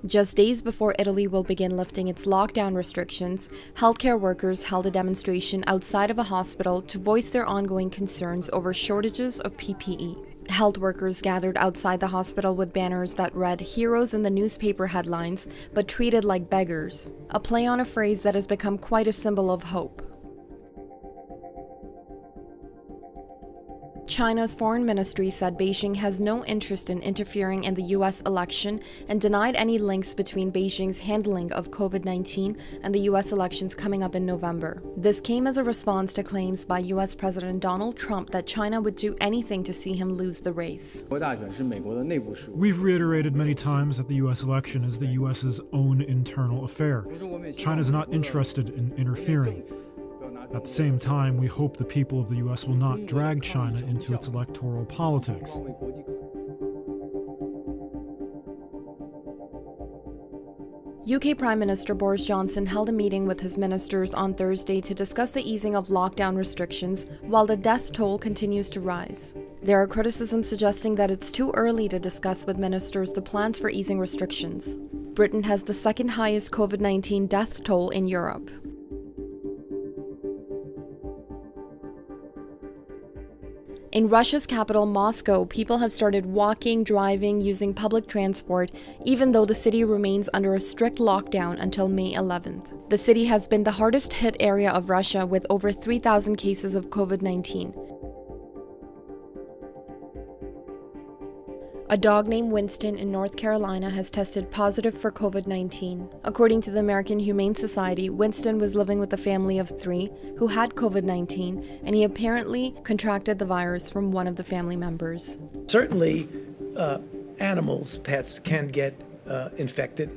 Just days before Italy will begin lifting its lockdown restrictions, healthcare workers held a demonstration outside of a hospital to voice their ongoing concerns over shortages of PPE. Health workers gathered outside the hospital with banners that read "Heroes" in the newspaper headlines, but treated like beggars, a play on a phrase that has become quite a symbol of hope. China's foreign ministry said Beijing has no interest in interfering in the U.S. election and denied any links between Beijing's handling of COVID-19 and the U.S. elections coming up in November. This came as a response to claims by U.S. President Donald Trump that China would do anything to see him lose the race. We've reiterated many times that the U.S. election is the U.S.'s own internal affair. China's not interested in interfering. At the same time, we hope the people of the U.S. will not drag China into its electoral politics. UK Prime Minister Boris Johnson held a meeting with his ministers on Thursday to discuss the easing of lockdown restrictions while the death toll continues to rise. There are criticisms suggesting that it's too early to discuss with ministers the plans for easing restrictions. Britain has the second highest COVID-19 death toll in Europe. In Russia's capital, Moscow, people have started walking, driving, using public transport, even though the city remains under a strict lockdown until May 11th. The city has been the hardest hit area of Russia with over 3,000 cases of COVID-19. A dog named Winston in North Carolina has tested positive for COVID-19. According to the American Humane Society, Winston was living with a family of 3 who had COVID-19, and he apparently contracted the virus from one of the family members. Certainly, animals, pets, can get infected.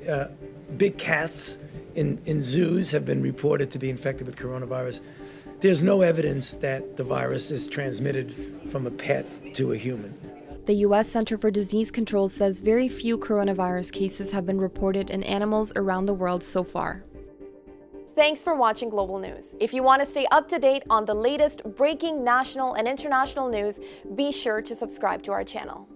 Big cats in zoos have been reported to be infected with coronavirus. There's no evidence that the virus is transmitted from a pet to a human. The U.S. Center for Disease Control says very few coronavirus cases have been reported in animals around the world so far. Thanks for watching Global News. If you want to stay up to date on the latest breaking national and international news, be sure to subscribe to our channel.